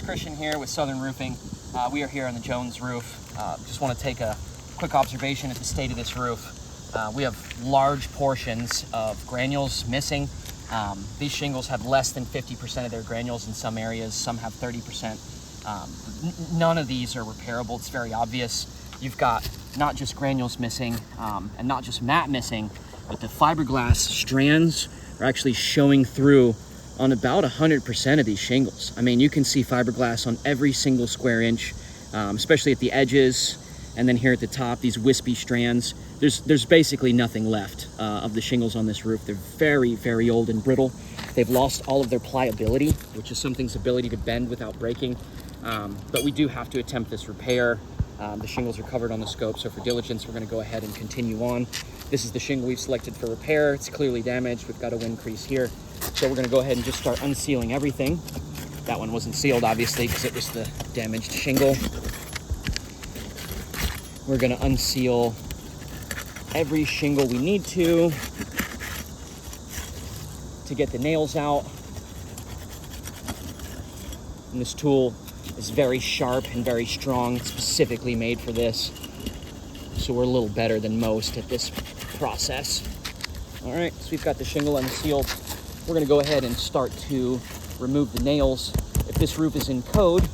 Christian here with Southern Roofing. We are here on the Jones roof. Just want to take a quick observation at the state of this roof. We have large portions of granules missing. These shingles have less than 50% of their granules in some areas. Some have 30%. None of these are repairable. It's very obvious. You've got not just granules missing and not just mat missing, but the fiberglass strands are actually showing through on about 100% of these shingles. I mean, you can see fiberglass on every single square inch, especially at the edges, and then here at the top, these wispy strands. There's basically nothing left of the shingles on this roof. They're very, very old and brittle. They've lost all of their pliability, which is something's ability to bend without breaking. But we do have to attempt this repair. The shingles are covered on the scope, so for diligence, we're gonna go ahead and continue on. This is the shingle we've selected for repair. It's clearly damaged. We've got a wind crease here. So we're gonna go ahead and just start unsealing everything. That one wasn't sealed, obviously, because it was the damaged shingle. We're gonna unseal every shingle we need to get the nails out. And this tool is very sharp and very strong. It's specifically made for this. So we're a little better than most at this process. All right, so we've got the shingle unsealed. We're gonna go ahead and start to remove the nails. If this roof is in code,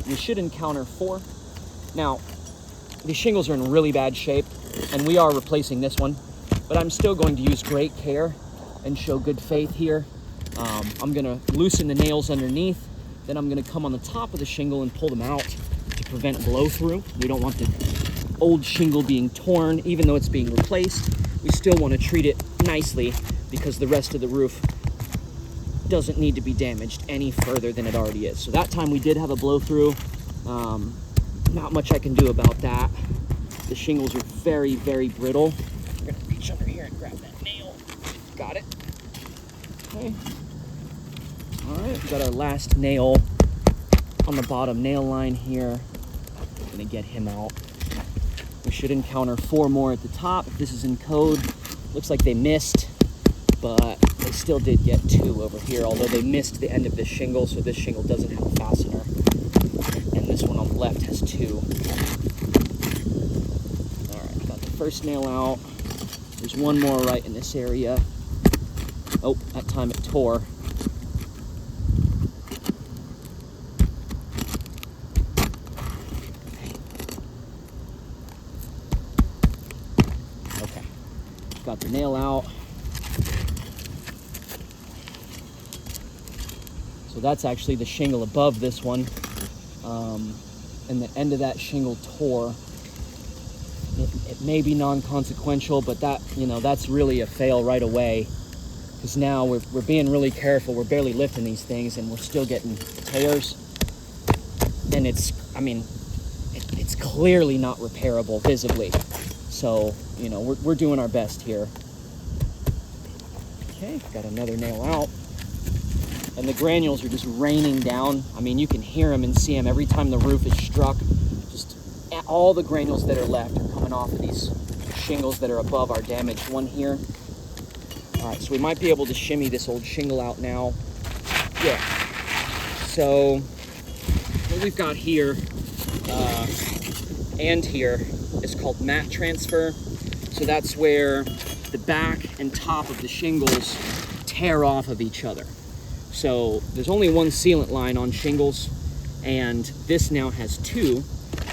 you should encounter 4. Now, these shingles are in really bad shape, and we are replacing this one, but I'm still going to use great care and show good faith here. I'm gonna loosen the nails underneath, then I'm gonna come on the top of the shingle and pull them out to prevent blow through. We don't want the old shingle being torn, even though it's being replaced. We still wanna treat it nicely because the rest of the roof doesn't need to be damaged any further than it already is. So that time we did have a blow through. Not much I can do about that. The shingles are very, very brittle. We're gonna reach under here and grab that nail. Got it. Okay. All right, we got our last nail on the bottom nail line here. Gonna get him out. We should encounter 4 more at the top. If this is in code, looks like they missed, but they still did get 2 over here, although they missed the end of this shingle, so this shingle doesn't have a fastener. And this one on the left has 2. All right, got the first nail out. There's 1 more right in this area. Oh, that time it tore. Okay, got the nail out. So that's actually the shingle above this one. And the end of that shingle tore. It may be non-consequential, but that, that's really a fail right away. Because now we're being really careful. We're barely lifting these things and we're still getting tears. And it's clearly not repairable visibly. So, we're doing our best here. Okay, got another nail out. And the granules are just raining down. I mean, you can hear them and see them every time the roof is struck. Just all the granules that are left are coming off of these shingles that are above our damaged one here. All right, so we might be able to shimmy this old shingle out now. Yeah. So what we've got here and here is called mat transfer. So that's where the back and top of the shingles tear off of each other. So there's only 1 sealant line on shingles, and this now has 2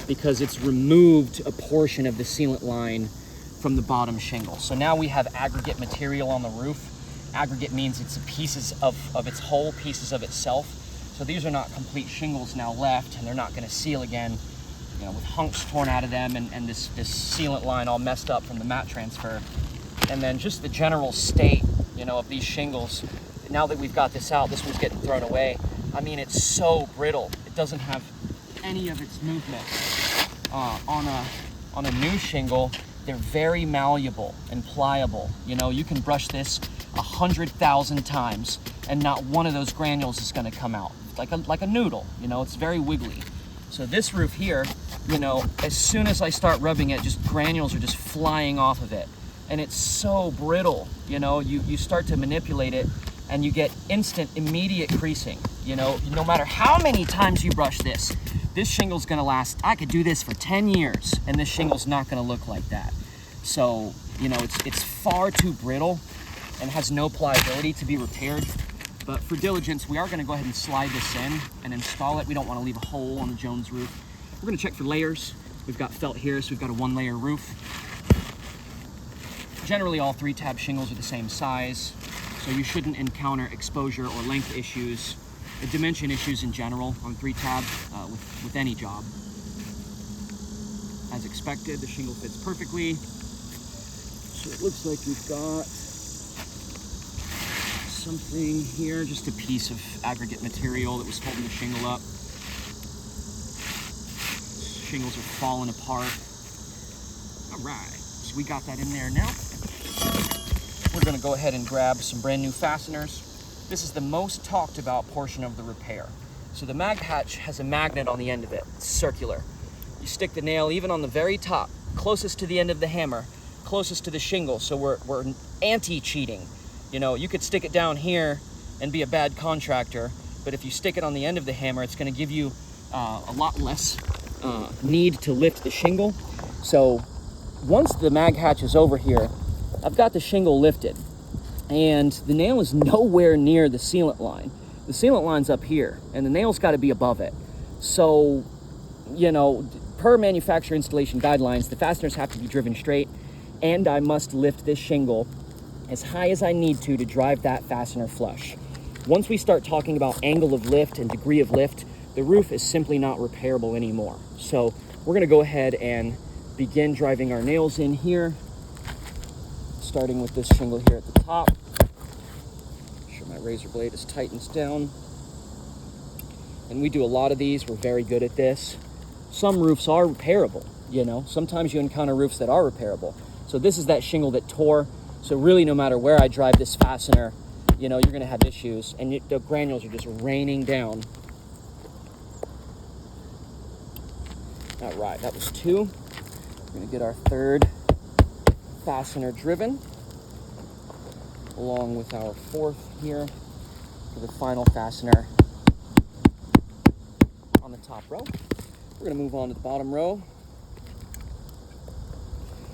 because it's removed a portion of the sealant line from the bottom shingle. So now we have aggregate material on the roof. Aggregate means it's pieces of its whole, pieces of itself. So these are not complete shingles now left, and they're not gonna seal again, with hunks torn out of them and this sealant line all messed up from the mat transfer. And then just the general state, of these shingles. Now that we've got this out, this one's getting thrown away. I mean, it's so brittle. It doesn't have any of its movement. On a new shingle, they're very malleable and pliable. You can brush this 100,000 times and not one of those granules is gonna come out. Like a noodle, it's very wiggly. So this roof here, as soon as I start rubbing it, just granules are just flying off of it. And it's so brittle, you start to manipulate it and you get instant, immediate creasing. You know, no matter how many times you brush this shingle's gonna last. I could do this for 10 years and this shingle's not gonna look like that. So, you know, it's far too brittle and has no pliability to be repaired. But for diligence, we are gonna go ahead and slide this in and install it. We don't wanna leave a hole on the Jones roof. We're gonna check for layers. We've got felt here, so we've got a 1-layer roof. Generally, all 3-tab shingles are the same size, so you shouldn't encounter exposure or length issues, dimension issues in general on 3-tab with any job. As expected, the shingle fits perfectly. So it looks like we've got something here, just a piece of aggregate material that was holding the shingle up. Shingles are falling apart. All right, so we got that in there now. We're gonna go ahead and grab some brand new fasteners. This is the most talked about portion of the repair. So the mag hatch has a magnet on the end of it. It's circular. You stick the nail even on the very top, closest to the end of the hammer, closest to the shingle, so we're anti-cheating. You know, you could stick it down here and be a bad contractor, but if you stick it on the end of the hammer, it's gonna give you a lot less need to lift the shingle. So once the mag hatch is over here, I've got the shingle lifted and the nail is nowhere near the sealant line. The sealant line's up here and the nail's got to be above it. So, you know, per manufacturer installation guidelines, the fasteners have to be driven straight and I must lift this shingle as high as I need to drive that fastener flush. Once we start talking about angle of lift and degree of lift, the roof is simply not repairable anymore. So we're gonna go ahead and begin driving our nails in here, starting with this shingle here at the top. Make sure my razor blade is tightened down. And we do a lot of these, we're very good at this. Some roofs are repairable, you know. Sometimes you encounter roofs that are repairable. So this is that shingle that tore. So really, no matter where I drive this fastener, you know, you're gonna have issues and the granules are just raining down. All right, that was 2. We're gonna get our 3rd fastener driven, along with our 4th here for the final fastener on the top row. We're gonna move on to the bottom row.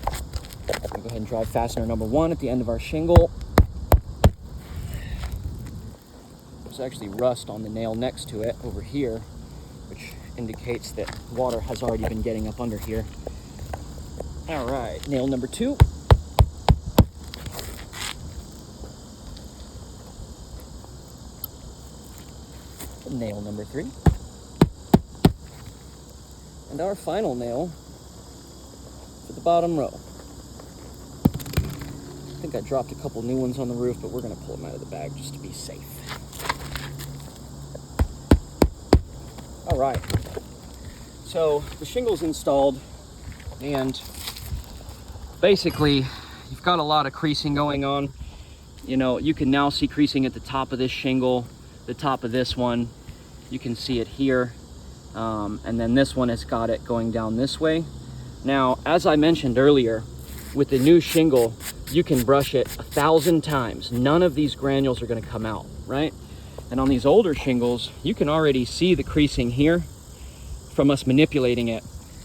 I'm gonna go ahead and drive fastener number 1 at the end of our shingle. There's actually rust on the nail next to it over here, which indicates that water has already been getting up under here. All right, nail number 2. Nail number 3. And our final nail for the bottom row. I think I dropped a couple new ones on the roof, but we're gonna pull them out of the bag just to be safe. All right, so the shingle's installed and basically you've got a lot of creasing going on. You know, you can now see creasing at the top of this shingle, the top of this one. You can see it here. And then this one has got it going down this way. Now, as I mentioned earlier, with the new shingle, you can brush it 1,000 times. None of these granules are gonna come out, right? And on these older shingles, you can already see the creasing here from us manipulating it,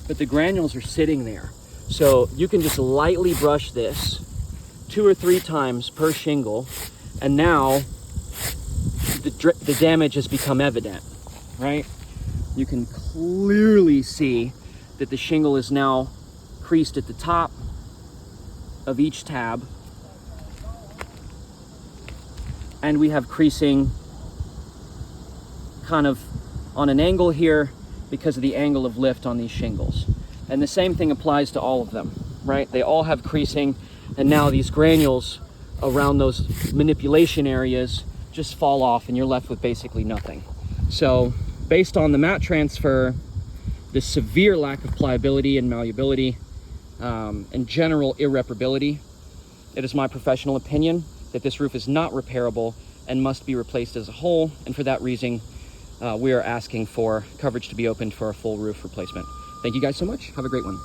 but the granules are sitting there. So you can just lightly brush this 2 or 3 times per shingle, and now the damage has become evident, right? You can clearly see that the shingle is now creased at the top of each tab, and we have creasing kind of on an angle here because of the angle of lift on these shingles. And the same thing applies to all of them, right? They all have creasing, and now these granules around those manipulation areas just fall off and you're left with basically nothing. So based on the mat transfer, the severe lack of pliability and malleability, and general irreparability, it is my professional opinion that this roof is not repairable and must be replaced as a whole. And for that reason, we are asking for coverage to be opened for a full roof replacement. Thank you guys so much. Have a great one.